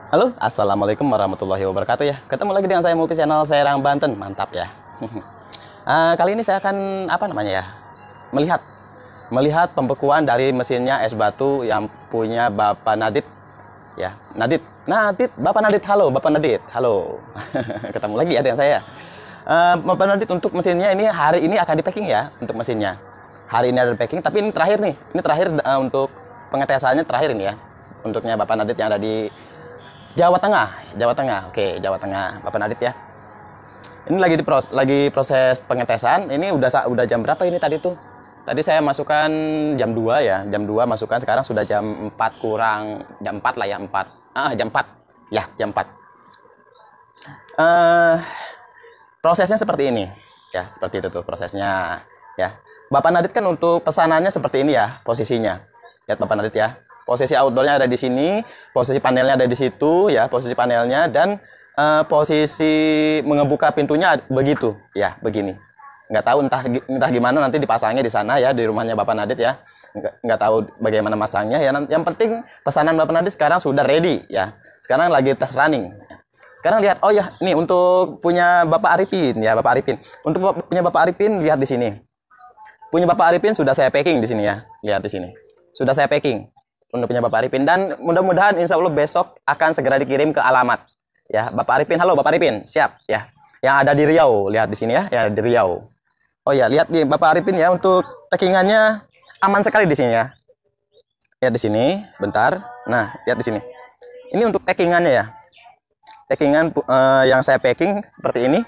Halo, assalamualaikum warahmatullahi wabarakatuh ya. Ketemu lagi dengan saya Multi Channel Serang Banten, mantap ya. Kali ini saya akan melihat pembekuan dari mesinnya es batu yang punya Bapak Nadit ya. Nadit, Bapak Nadit, halo Bapak Nadit, halo. Ketemu lagi ya dengan saya. Bapak Nadit, untuk mesinnya ini hari ini akan di packing ya, untuk mesinnya. Hari ini ada packing, tapi ini terakhir nih. Ini terakhir untuk pengetesannya terakhir ini ya. Untuknya Bapak Nadit yang ada di Jawa Tengah. Oke, Jawa Tengah, Bapak Nadit ya. Ini lagi proses pengetesan. Ini udah jam berapa ini tadi tuh? Tadi saya masukkan jam 2 ya. Jam 2 masukkan, sekarang sudah jam 4 kurang, jam 4 lah ya, 4. Jam 4. Ya, jam 4. Prosesnya seperti ini. Ya, seperti itu tuh prosesnya ya. Bapak Nadit kan untuk pesanannya seperti ini ya, posisinya. Lihat Bapak Nadit ya. Posisi outdoornya ada di sini, posisi panelnya ada di situ ya, posisi panelnya, dan posisi mengebuka pintunya begitu ya, begini. Nggak tahu entah gimana nanti dipasangnya di sana ya, di rumahnya Bapak Nadit ya. Nggak tahu bagaimana masangnya ya. Yang penting pesanan Bapak Nadit sekarang sudah ready ya. Sekarang lagi tes running. Sekarang lihat, oh ya, nih untuk punya Bapak Arifin ya, Bapak Arifin. Untuk punya Bapak Arifin, lihat di sini. Punya Bapak Arifin sudah saya packing di sini ya. Lihat di sini. Sudah saya packing untuk punya Bapak Arifin, dan mudah-mudahan insya Allah besok akan segera dikirim ke alamat ya. Bapak Arifin, halo Bapak Arifin, siap ya, yang ada di Riau. Lihat di sini ya, yang ada di Riau. Oh ya, lihat nih Bapak Arifin ya, untuk packingannya aman sekali di sini ya. Lihat di sini, bentar. Nah, lihat di sini. Ini untuk packingannya ya. Packingan yang saya packing seperti ini.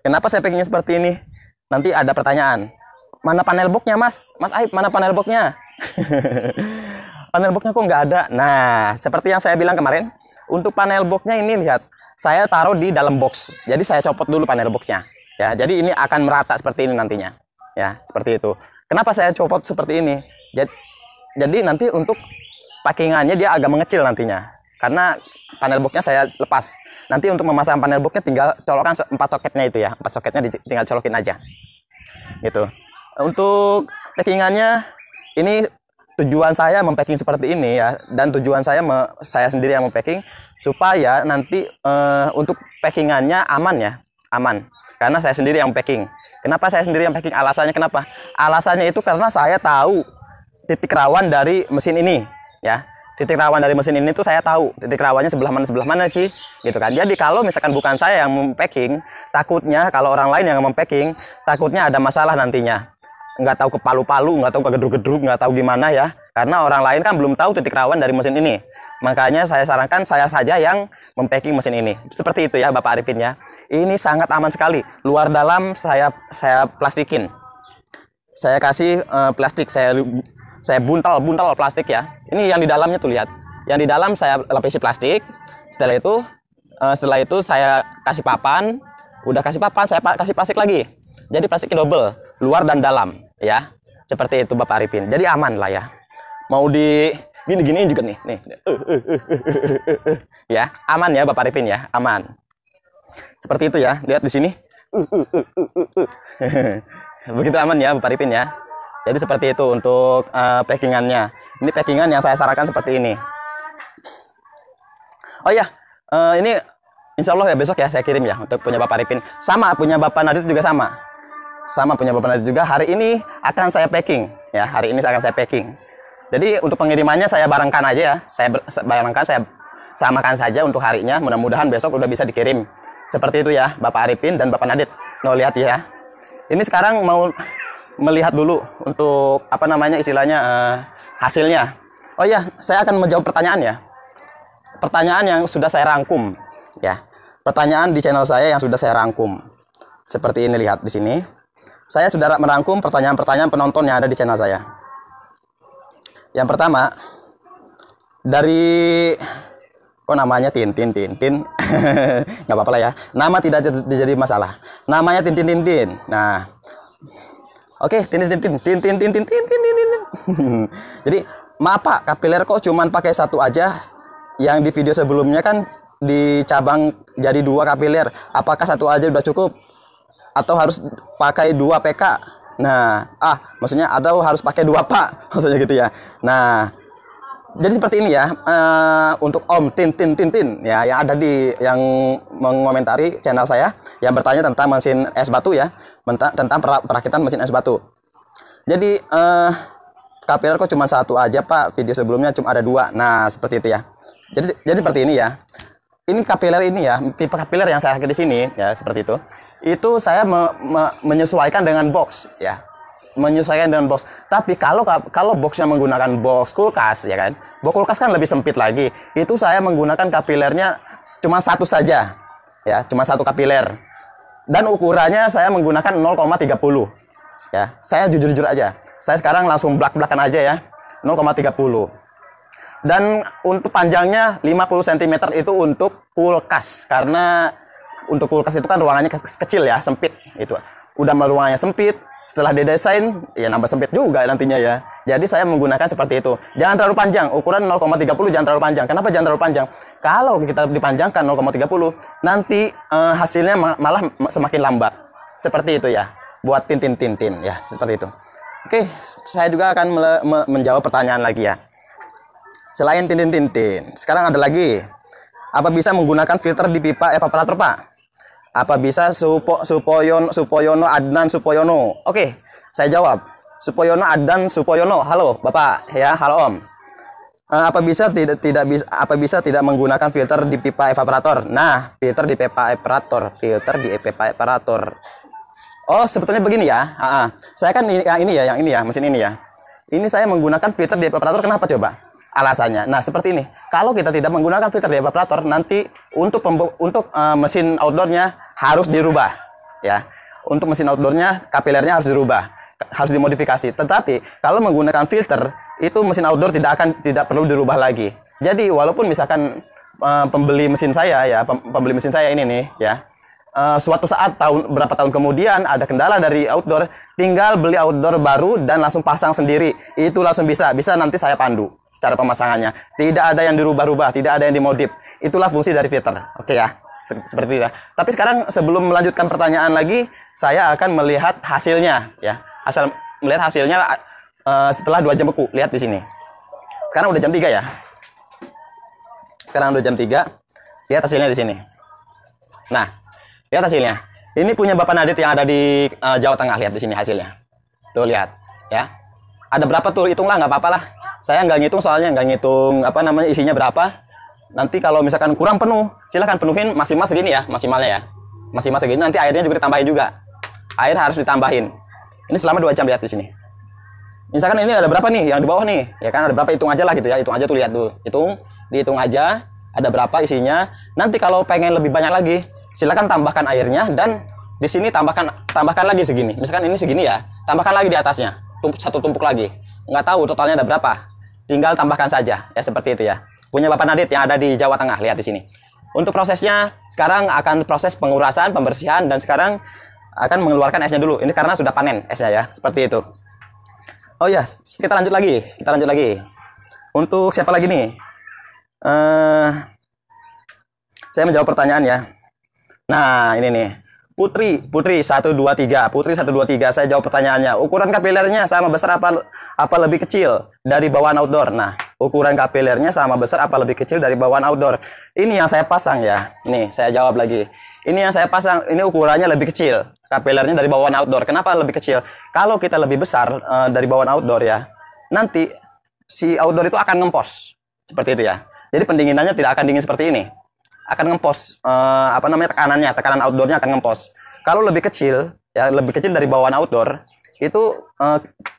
Kenapa saya packingnya seperti ini? Nanti ada pertanyaan. Mana panel boxnya Mas? Mas Aib, mana panel boxnya? Panel boxnya kok nggak ada. Nah, seperti yang saya bilang kemarin, untuk panel boxnya ini lihat, saya taruh di dalam box. Jadi saya copot dulu panel boxnya. Ya, jadi ini akan merata seperti ini nantinya. Ya, seperti itu. Kenapa saya copot seperti ini? Jadi nanti untuk packingannya dia agak mengecil nantinya. Karena panel boxnya saya lepas. Nanti untuk memasang panel boxnya tinggal colokan 4 soketnya itu ya. 4 soketnya tinggal colokin aja. Gitu. Untuk packingannya ini tujuan saya mempacking seperti ini ya, dan tujuan saya sendiri yang mempacking supaya nanti untuk packingannya aman ya, aman. Karena saya sendiri yang packing. Kenapa saya sendiri yang packing? Alasannya kenapa? Alasannya itu karena saya tahu titik rawan dari mesin ini ya. Titik rawan dari mesin ini tuh saya tahu titik rawannya sebelah mana sih, gitu kan. Jadi kalau misalkan bukan saya yang mempacking, takutnya kalau orang lain yang mempacking, takutnya ada masalah nantinya. Nggak tahu ke palu-palu, nggak tahu ke gedruk-gedruk, nggak tahu gimana ya. Karena orang lain kan belum tahu titik rawan dari mesin ini. Makanya saya sarankan saya saja yang mempacking mesin ini. Seperti itu ya Bapak Arifin ya. Ini sangat aman sekali. Luar dalam saya plastikin. Saya kasih plastik, saya buntal plastik ya. Ini yang di dalamnya tuh lihat. Yang di dalam saya lapisi plastik. Setelah itu saya kasih papan. Udah kasih papan, saya kasih plastik lagi. Jadi plastiknya double, luar dan dalam ya. Seperti itu Bapak Arifin. Jadi aman lah ya. Mau di gini juga nih. Ya, aman ya Bapak Arifin ya, aman. Seperti itu ya. Lihat di sini. Begitu aman ya Bapak Arifin ya. Jadi seperti itu untuk packingannya. Ini packingan yang saya sarankan seperti ini. Oh ya, ini insya Allah ya besok ya saya kirim ya untuk punya Bapak Arifin. Sama punya Bapak Nadit juga sama. Sama punya Bapak Nadit juga. Hari ini akan saya packing ya. Hari ini akan saya packing. Jadi untuk pengirimannya saya barengkan aja ya. Saya samakan saja untuk harinya. Mudah-mudahan besok udah bisa dikirim. Seperti itu ya Bapak Arifin dan Bapak Nadit. Nah, lihat ya. Ini sekarang mau melihat dulu untuk apa namanya istilahnya hasilnya. Oh ya, saya akan menjawab pertanyaan ya. Pertanyaan yang sudah saya rangkum ya. Pertanyaan di channel saya yang sudah saya rangkum. Seperti ini, lihat di sini. Saya sudah merangkum pertanyaan-pertanyaan penonton yang ada di channel saya. Yang pertama, dari kok namanya Tintin. Nggak apa-apa lah ya. Nama tidak jadi masalah. Namanya Tintin. Nah, oke, Tintin. Jadi, maaf Pak, kapiler kok cuman pakai satu aja. Yang di video sebelumnya kan dicabang jadi 2 kapiler. Apakah satu aja udah cukup? Atau harus pakai 2 PK? Nah, maksudnya ada harus pakai 2 Pak, maksudnya gitu ya. Nah, Jadi seperti ini ya, untuk Om Tin ya, yang ada yang mengomentari channel saya, yang bertanya tentang mesin es batu ya, tentang perakitan mesin es batu. Jadi kapiler kok cuma satu aja Pak, video sebelumnya cuma ada 2. Nah seperti itu ya. Jadi seperti ini ya. Ini kapiler ini ya, pipa kapiler yang saya rakit di sini ya, seperti itu. Itu saya menyesuaikan dengan box ya. Menyesuaikan dengan box. Tapi kalau boxnya menggunakan box kulkas ya kan, box kulkas kan lebih sempit lagi. Itu saya menggunakan kapilernya cuma satu saja ya, cuma satu kapiler. Dan ukurannya saya menggunakan 0,30 ya. Saya jujur aja, saya sekarang langsung blak-blakan aja ya, 0,30. Dan untuk panjangnya 50 cm itu untuk kulkas, karena untuk kulkas itu kan ruangannya kecil ya, sempit itu. Udah ruangannya sempit, setelah didesain ya nambah sempit juga nantinya ya. Jadi saya menggunakan seperti itu. Jangan terlalu panjang, ukuran 0,30 jangan terlalu panjang. Kenapa jangan terlalu panjang? Kalau kita dipanjangkan 0,30 nanti hasilnya malah semakin lambat. Seperti itu ya. Buat tin ya, seperti itu. Oke, saya juga akan menjawab pertanyaan lagi ya. Selain tin, sekarang ada lagi. Apa bisa menggunakan filter di pipa evaporator, Pak? Apa bisa Supoyono Adnan Supoyono? Oke, saya jawab. Supoyono Adnan Supoyono. Halo, Bapak. Ya, halo Om. Apa bisa tidak menggunakan filter di pipa evaporator? Nah, filter di pipa evaporator. Oh, sebetulnya begini ya. Saya kan yang ini ya, mesin ini ya. Ini saya menggunakan filter di evaporator. Kenapa coba? Alasannya, nah seperti ini. Kalau kita tidak menggunakan filter di evaporator, nanti untuk mesin outdoornya harus dirubah, ya. Untuk mesin outdoornya, kapilernya harus dirubah, harus dimodifikasi. Tetapi kalau menggunakan filter, itu mesin outdoor tidak perlu dirubah lagi. Jadi walaupun misalkan pembeli mesin saya ini nih, ya. Suatu saat berapa tahun kemudian ada kendala dari outdoor, tinggal beli outdoor baru dan langsung pasang sendiri. Itu langsung bisa nanti saya pandu cara pemasangannya. Tidak ada yang dirubah-rubah, tidak ada yang dimodif. Itulah fungsi dari filter. Oke ya, seperti itu ya. Tapi sekarang sebelum melanjutkan pertanyaan lagi, saya akan melihat hasilnya ya. Melihat hasilnya setelah 2 jam beku. Lihat di sini. Sekarang udah jam 3 ya. Sekarang udah jam 3. Lihat hasilnya di sini. Nah, lihat hasilnya. Ini punya Bapak Nadit yang ada di Jawa Tengah. Lihat di sini hasilnya. Tuh lihat ya. Ada berapa tuh, hitunglah, nggak apa-apa lah. Saya nggak ngitung, soalnya nggak ngitung isinya berapa. Nanti kalau misalkan kurang penuh, silahkan penuhin maksimal segini ya, maksimalnya ya. Maksimal segini, nanti airnya juga ditambahin juga. Air harus ditambahin. Ini selama 2 jam, lihat di sini. Misalkan ini ada berapa nih yang di bawah nih, ya kan ada berapa, hitung aja lah gitu ya. Hitung aja tuh, lihat tuh. Dihitung aja ada berapa isinya. Nanti kalau pengen lebih banyak lagi, silahkan tambahkan airnya, dan di sini tambahkan lagi segini. Misalkan ini segini ya, tambahkan lagi di atasnya. Satu tumpuk lagi, nggak tahu totalnya ada berapa, tinggal tambahkan saja ya, seperti itu ya. Punya Bapak Nadit yang ada di Jawa Tengah. Lihat di sini. Untuk prosesnya sekarang akan proses pengurasan, pembersihan, dan sekarang akan mengeluarkan esnya dulu. Ini karena sudah panen esnya ya, seperti itu. Oh ya, kita lanjut lagi. Untuk siapa lagi nih? Saya menjawab pertanyaan ya. Nah ini nih, Putri 123. Saya jawab pertanyaannya. Ukuran kapilernya sama besar apa lebih kecil dari bawaan outdoor? Nah, ukuran kapilernya sama besar apa lebih kecil dari bawaan outdoor? Ini yang saya pasang ya. Nih, saya jawab lagi. Ini yang saya pasang, ini ukurannya lebih kecil. Kapilernya dari bawaan outdoor. Kenapa lebih kecil? Kalau kita lebih besar dari bawaan outdoor ya, nanti si outdoor itu akan ngempos. Seperti itu ya. Jadi pendinginannya tidak akan dingin seperti ini. Akan ngempos tekanan outdoornya akan ngempos. Kalau lebih kecil ya, lebih kecil dari bawaan outdoor, itu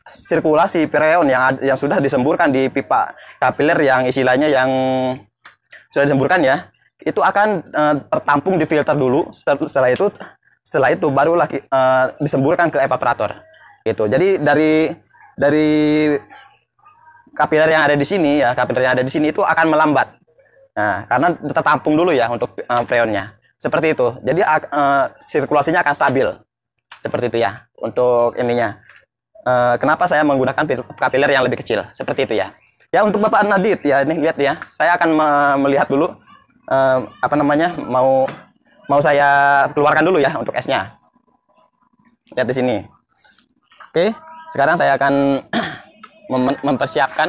sirkulasi freon yang sudah disemburkan di pipa kapiler yang istilahnya yang sudah disemburkan ya, itu akan tertampung di filter dulu. Setelah itu barulah disemburkan ke evaporator gitu. Jadi dari kapiler yang ada di sini ya, itu akan melambat. Nah, karena tertampung dulu ya untuk freonnya. Seperti itu. Jadi sirkulasinya akan stabil. Seperti itu ya. Untuk ininya. Kenapa saya menggunakan kapiler yang lebih kecil? Seperti itu ya. Ya, untuk Bapak Nadit ya, ini lihat ya. Saya akan melihat dulu mau saya keluarkan dulu ya untuk esnya. Lihat di sini. Oke, sekarang saya akan mempersiapkan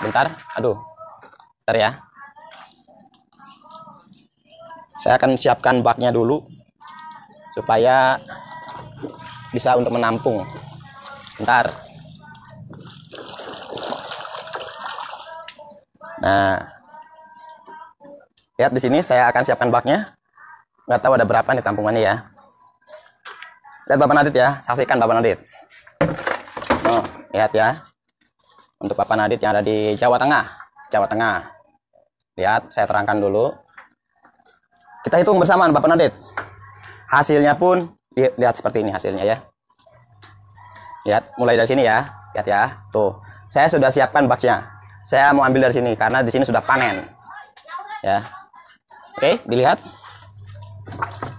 Bentar, aduh. Bentar ya. Saya akan siapkan baknya dulu supaya bisa untuk menampung. Bentar. Nah, lihat di sini saya akan siapkan baknya. Nggak tahu ada berapa nih tampungannya ya. Lihat Bapak Nadit ya, saksikan Bapak Nadit. Oh, lihat ya. Untuk Bapak Nadit yang ada di Jawa Tengah. Jawa Tengah. Lihat, saya terangkan dulu. Kita hitung bersama Bapak Nadit. Hasilnya pun lihat seperti ini hasilnya ya. Lihat, mulai dari sini ya. Lihat ya. Tuh, saya sudah siapkan baknya. Saya mau ambil dari sini karena di sini sudah panen. Ya. Oke, dilihat.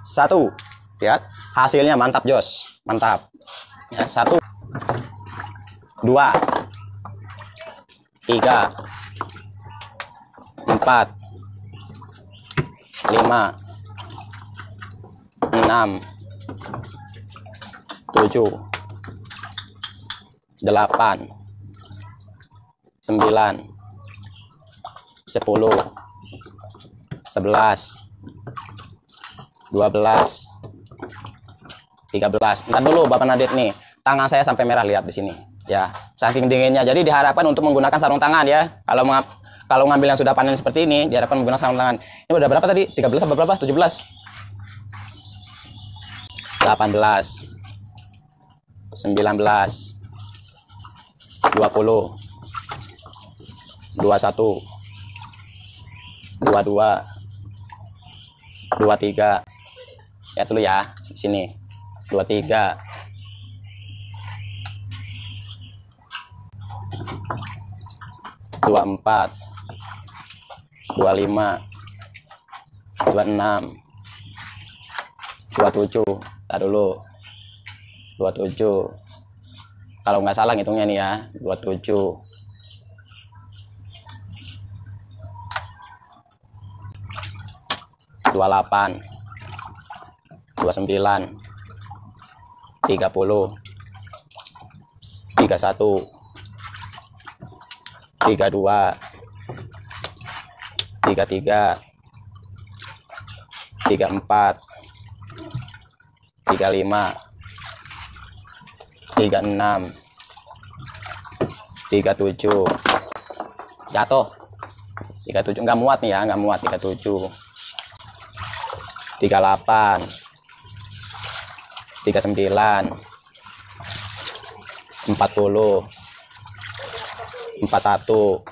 1. Lihat, hasilnya mantap, Jos. Mantap. Ya, 1 2 3 4 5 6 7 8 9 10 11 12 13. Entar dulu Bapak Nadit nih. Tangan saya sampai merah, lihat di sini. Ya, saking dinginnya. Jadi diharapkan untuk menggunakan sarung tangan ya. Kalau ngambil yang sudah panen seperti ini, diharapkan menggunakan sarung tangan. Ini udah berapa tadi? 13 atau berapa? 17. 18. 19. 20. 21. 22. 23. Lihat dulu ya, di sini. 23. 24. 25. 26. 27. Lihat dulu. 27. Kalau nggak salah ngitungnya nih ya, 27. 28. 29. 30. 31. 32. 33. 34. 35. 36. 37. Jatuh. 37 nggak muat nih ya, nggak muat. 37. 38. 39. 40. 41. 42.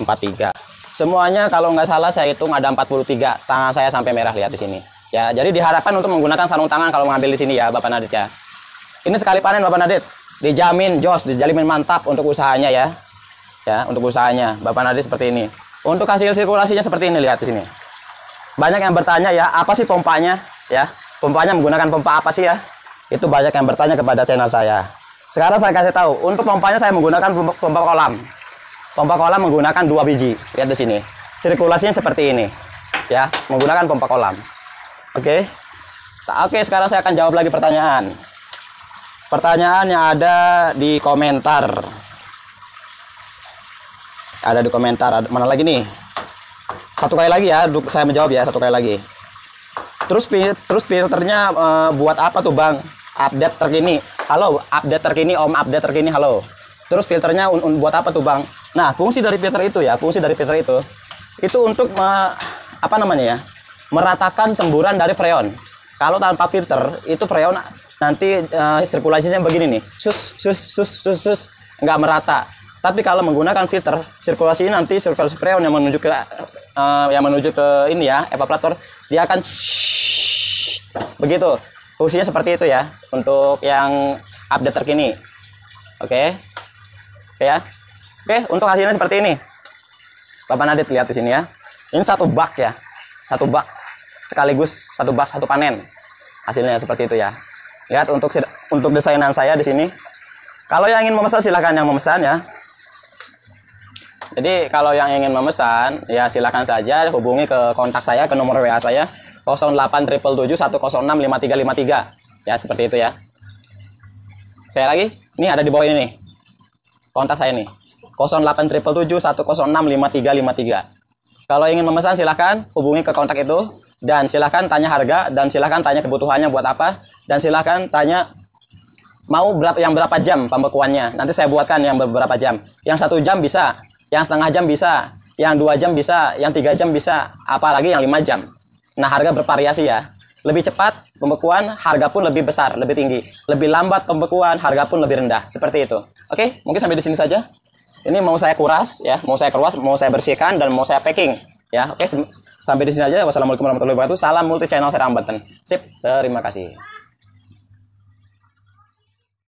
43. Semuanya kalau nggak salah saya hitung ada 43. Tangan saya sampai merah, lihat di sini. Ya, jadi diharapkan untuk menggunakan sarung tangan kalau mengambil di sini ya, Bapak Nadit ya. Ini sekali panen Bapak Nadit. Dijamin jos, dijamin mantap untuk usahanya ya. Ya, untuk usahanya Bapak Nadit seperti ini. Untuk hasil sirkulasinya seperti ini, lihat di sini. Banyak yang bertanya ya, apa sih pompanya? Ya, pompanya menggunakan pompa apa sih ya? Itu banyak yang bertanya kepada channel saya. Sekarang saya kasih tahu, untuk pompanya saya menggunakan pompa kolam. Pompa kolam menggunakan 2 biji. Lihat di sini. Sirkulasinya seperti ini. Ya, menggunakan pompa kolam. Oke. Oke, sekarang saya akan jawab lagi pertanyaan. Pertanyaan yang ada di komentar. Ada di komentar. Mana lagi nih? Satu kali lagi ya, saya menjawab ya, satu kali lagi. Terus filternya buat apa tuh Bang? Update terkini. Halo, update terkini Om, update terkini, halo. Terus filternya buat apa tuh Bang? Nah, fungsi dari filter itu ya, itu untuk apa namanya ya? Meratakan semburan dari freon. Kalau tanpa filter, itu freon nanti sirkulasinya begini nih. Sus, nggak merata. Tapi kalau menggunakan filter, sirkulasinya nanti sirkulasi freon yang menuju ke ini ya, evaporator, dia akan begitu. Fungsinya seperti itu ya, untuk yang update terkini. Oke. Oke ya. Oke, untuk hasilnya seperti ini. Bapak Nadit lihat di sini ya. Ini satu bak ya. Satu bak sekaligus satu bak satu panen. Hasilnya seperti itu ya. Lihat untuk desainan saya di sini. Kalau yang ingin memesan silahkan yang memesan ya. Jadi kalau yang ingin memesan ya silakan saja hubungi ke kontak saya, ke nomor WA saya 087771065353 ya, seperti itu ya. Sekali lagi, ini ada di bawah ini nih. Kontak saya nih. 087771065353. Kalau ingin memesan silahkan hubungi ke kontak itu dan silahkan tanya harga dan silahkan tanya kebutuhannya buat apa dan silahkan tanya mau berapa jam pembekuannya. Nanti saya buatkan yang beberapa jam. Yang 1 jam bisa, yang setengah jam bisa, yang 2 jam bisa, yang 3 jam bisa, apalagi yang 5 jam. Nah, harga bervariasi ya. Lebih cepat pembekuan, harga pun lebih besar, lebih tinggi. Lebih lambat pembekuan, harga pun lebih rendah. Seperti itu. Oke, mungkin sampai di sini saja. Ini mau saya kuras ya, mau saya keruas, mau saya bersihkan dan mau saya packing ya. Oke, sampai di sini aja. Wassalamualaikum warahmatullahi wabarakatuh. Salam multi channel Serang Banten. Sip, terima kasih.